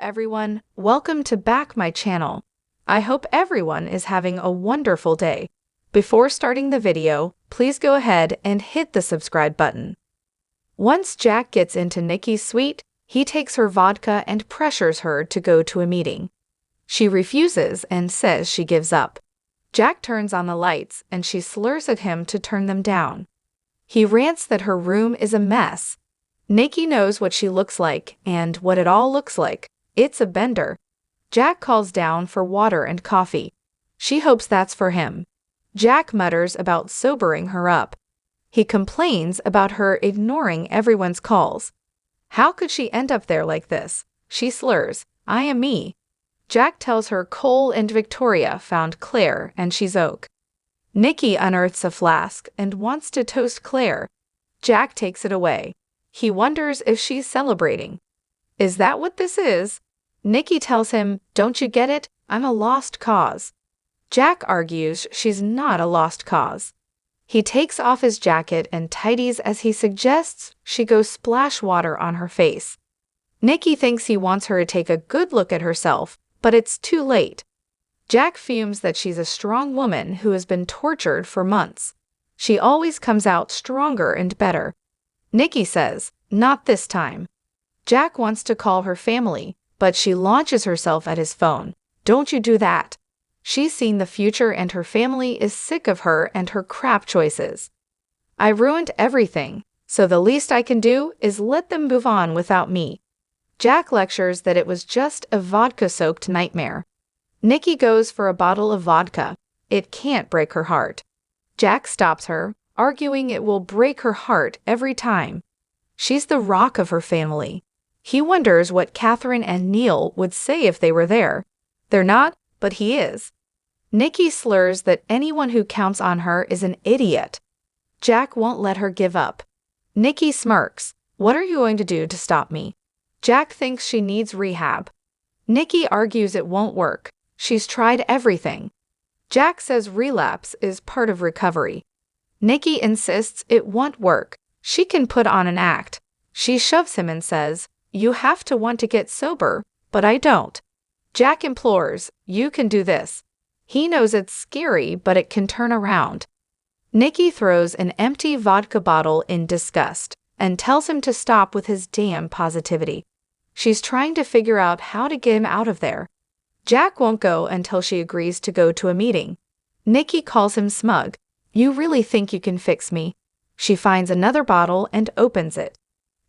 everyone, welcome to back my channel. I hope everyone is having a wonderful day. Before starting the video, please go ahead and hit the subscribe button. Once Jack gets into Nikki's suite, he takes her vodka and pressures her to go to a meeting. She refuses and says she gives up. Jack turns on the lights and she slurs at him to turn them down. He rants that her room is a mess. Nikki knows what she looks like and what it all looks like. It's a bender. Jack calls down for water and coffee. She hopes that's for him. Jack mutters about sobering her up. He complains about her ignoring everyone's calls. How could she end up there like this? She slurs, "I am me." Jack tells her Cole and Victoria found Claire and she's oak. Nikki unearths a flask and wants to toast Claire. Jack takes it away. He wonders if she's celebrating. Is that what this is? Nikki tells him, "Don't you get it? I'm a lost cause." Jack argues she's not a lost cause. He takes off his jacket and tidies as he suggests she go splash water on her face. Nikki thinks he wants her to take a good look at herself, but it's too late. Jack fumes that she's a strong woman who has been tortured for months. She always comes out stronger and better. Nikki says, "Not this time." Jack wants to call her family, but she launches herself at his phone. "Don't you do that." She's seen the future and her family is sick of her and her crap choices. "I ruined everything, so the least I can do is let them move on without me." Jack lectures that it was just a vodka-soaked nightmare. Nikki goes for a bottle of vodka. It can't break her heart. Jack stops her, arguing it will break her heart every time. She's the rock of her family. He wonders what Catherine and Neil would say if they were there. They're not, but he is. Nikki slurs that anyone who counts on her is an idiot. Jack won't let her give up. Nikki smirks. "What are you going to do to stop me?" Jack thinks she needs rehab. Nikki argues it won't work. She's tried everything. Jack says relapse is part of recovery. Nikki insists it won't work. She can put on an act. She shoves him and says, "You have to want to get sober, but I don't." Jack implores, "You can do this." He knows it's scary, but it can turn around. Nikki throws an empty vodka bottle in disgust and tells him to stop with his damn positivity. She's trying to figure out how to get him out of there. Jack won't go until she agrees to go to a meeting. Nikki calls him smug. "You really think you can fix me?" She finds another bottle and opens it.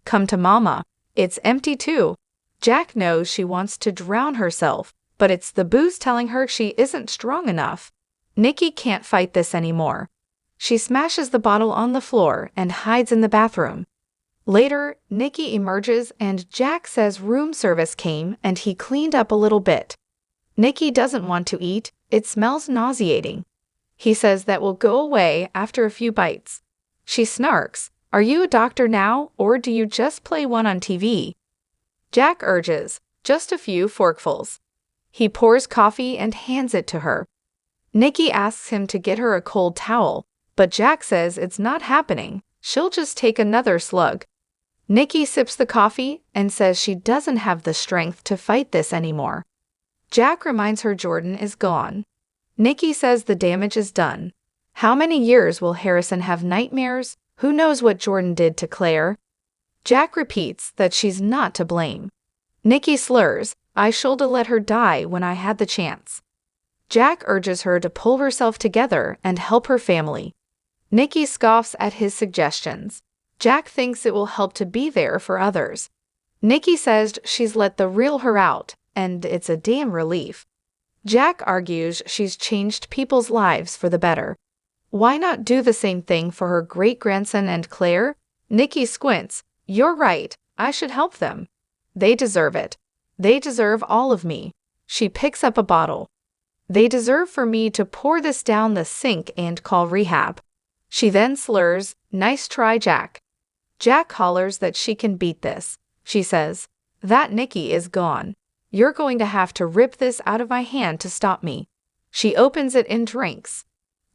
"Come to mama. It's empty too." Jack knows she wants to drown herself, but it's the booze telling her she isn't strong enough. Nikki can't fight this anymore. She smashes the bottle on the floor and hides in the bathroom. Later, Nikki emerges and Jack says room service came and he cleaned up a little bit. Nikki doesn't want to eat. It smells nauseating. He says that will go away after a few bites. She snarks, "Are you a doctor now, or do you just play one on TV?" Jack urges, "Just a few forkfuls." He pours coffee and hands it to her. Nikki asks him to get her a cold towel, but Jack says it's not happening. She'll just take another slug. Nikki sips the coffee and says she doesn't have the strength to fight this anymore. Jack reminds her Jordan is gone. Nikki says the damage is done. How many years will Harrison have nightmares? Who knows what Jordan did to Claire? Jack repeats that she's not to blame. Nikki slurs, "I should have let her die when I had the chance." Jack urges her to pull herself together and help her family. Nikki scoffs at his suggestions. Jack thinks it will help to be there for others. Nikki says she's let the real her out, and it's a damn relief. Jack argues she's changed people's lives for the better. Why not do the same thing for her great-grandson and Claire? Nikki squints. "You're right, I should help them. They deserve it. They deserve all of me." She picks up a bottle. "They deserve for me to pour this down the sink and call rehab." She then slurs, "Nice try, Jack." Jack hollers that she can beat this. She says, "That Nikki is gone. You're going to have to rip this out of my hand to stop me." She opens it and drinks.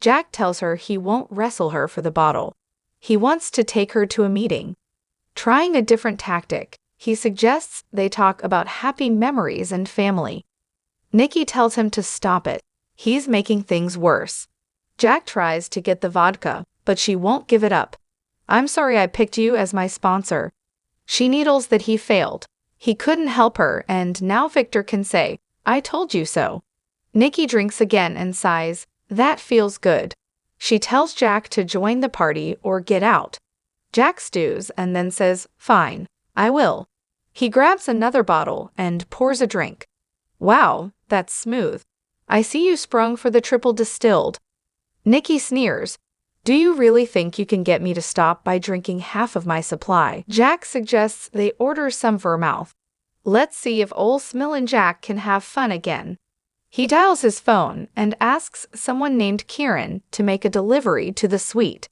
Jack tells her he won't wrestle her for the bottle. He wants to take her to a meeting. Trying a different tactic, He suggests they talk about happy memories and family. Nikki tells him to stop it. He's making things worse. Jack tries to get the vodka, but she won't give it up. I'm sorry I picked you as my sponsor. She needles that he failed. He couldn't help her, and now Victor can say, I told you so. Nikki drinks again and sighs, that feels good. She tells Jack to join the party or get out. Jack stews and then says, fine, I will. He grabs another bottle and pours a drink. Wow, that's smooth. I see you sprung for the triple distilled. Nikki sneers. Do you really think you can get me to stop by drinking half of my supply? Jack suggests they order some vermouth. Let's see if Ol' Smillin' Jack can have fun again. He dials his phone and asks someone named Kieran to make a delivery to the suite.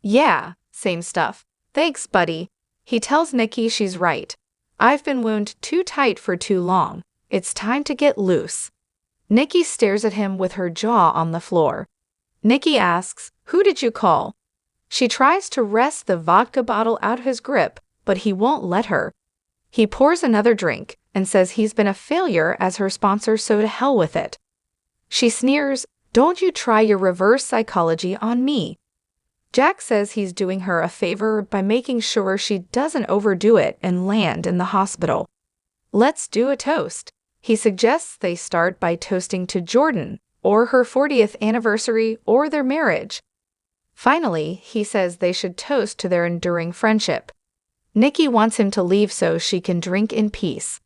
Yeah, same stuff. Thanks, buddy. He tells Nikki she's right. I've been wound too tight for too long. It's time to get loose. Nikki stares at him with her jaw on the floor. Nikki asks, who did you call? She tries to wrest the vodka bottle out of his grip, but he won't let her. He pours another drink and says he's been a failure as her sponsor, so to hell with it. She sneers, don't you try your reverse psychology on me. Jack says he's doing her a favor by making sure she doesn't overdo it and land in the hospital. Let's do a toast. He suggests they start by toasting to Jordan, or her 40th anniversary, or their marriage. Finally, he says they should toast to their enduring friendship. Nikki wants him to leave so she can drink in peace.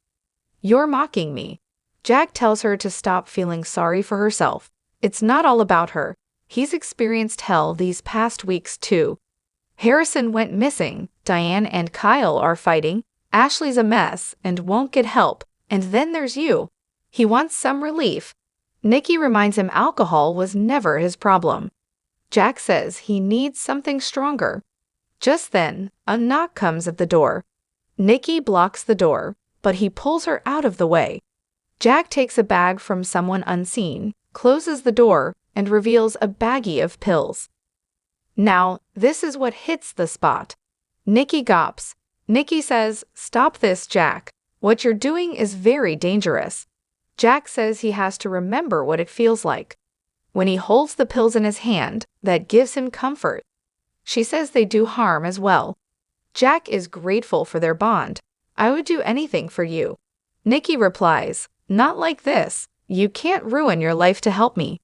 You're mocking me. Jack tells her to stop feeling sorry for herself. It's not all about her. He's experienced hell these past weeks too. Harrison went missing, Diane and Kyle are fighting, Ashley's a mess and won't get help, and then there's you. He wants some relief. Nikki reminds him alcohol was never his problem. Jack says he needs something stronger. Just then, a knock comes at the door. Nikki blocks the door, but he pulls her out of the way. Jack takes a bag from someone unseen, closes the door, and reveals a baggie of pills. Now, this is what hits the spot. Nikki gawps. Nikki says, stop this, Jack. What you're doing is very dangerous. Jack says he has to remember what it feels like. When he holds the pills in his hand, that gives him comfort. She says they do harm as well. Jack is grateful for their bond. I would do anything for you. Nikki replies, not like this. You can't ruin your life to help me.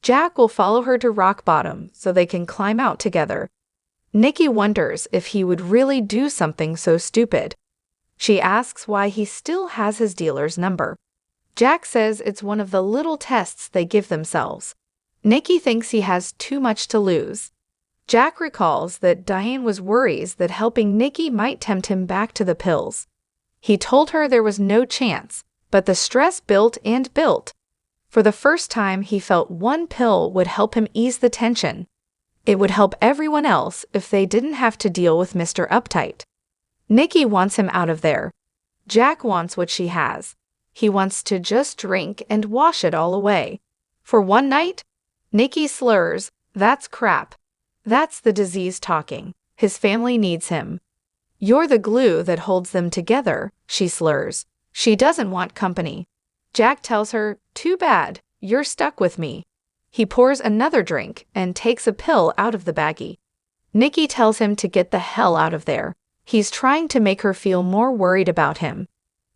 Jack will follow her to rock bottom so they can climb out together. Nikki wonders if he would really do something so stupid. She asks why he still has his dealer's number. Jack says it's one of the little tests they give themselves. Nikki thinks he has too much to lose. Jack recalls that Diane was worried that helping Nikki might tempt him back to the pills. He told her there was no chance, but the stress built and built. For the first time, he felt one pill would help him ease the tension. It would help everyone else if they didn't have to deal with Mr. Uptight. Nikki wants him out of there. Jack wants what she has. He wants to just drink and wash it all away. For one night? Nikki slurs, that's crap. That's the disease talking. His family needs him. You're the glue that holds them together, she slurs. She doesn't want company. Jack tells her, too bad, you're stuck with me. He pours another drink and takes a pill out of the baggie. Nikki tells him to get the hell out of there. He's trying to make her feel more worried about him.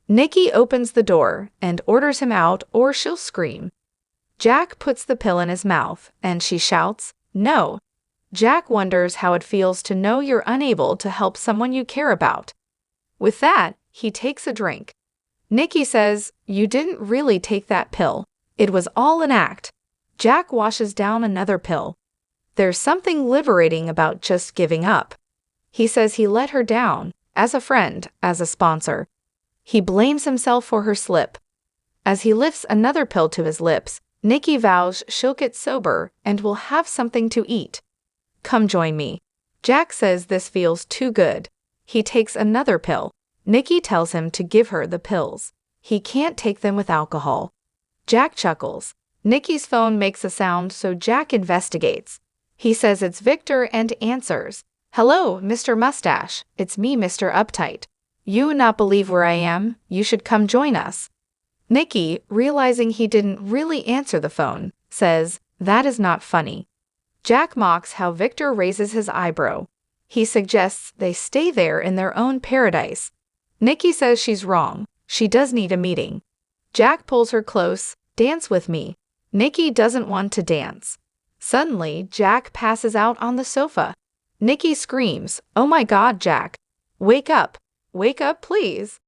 Nikki opens the door and orders him out or she'll scream. Jack puts the pill in his mouth and she shouts, no. Jack wonders how it feels to know you're unable to help someone you care about. With that, he takes a drink. Nikki says, you didn't really take that pill. It was all an act. Jack washes down another pill. There's something liberating about just giving up. He says he let her down, as a friend, as a sponsor. He blames himself for her slip. As he lifts another pill to his lips, Nikki vows she'll get sober and will have something to eat. Come join me. Jack says this feels too good. He takes another pill. Nikki tells him to give her the pills. He can't take them with alcohol. Jack chuckles. Nikki's phone makes a sound, so Jack investigates. He says it's Victor and answers. Hello, Mr. Mustache. It's me, Mr. Uptight. You not believe where I am? You should come join us. Nikki, realizing he didn't really answer the phone, says, that is not funny. Jack mocks how Victor raises his eyebrow. He suggests they stay there in their own paradise. Nikki says she's wrong. She does need a meeting. Jack pulls her close. Dance with me. Nikki doesn't want to dance. Suddenly, Jack passes out on the sofa. Nikki screams, "Oh my God, Jack! Wake up! Wake up, please!"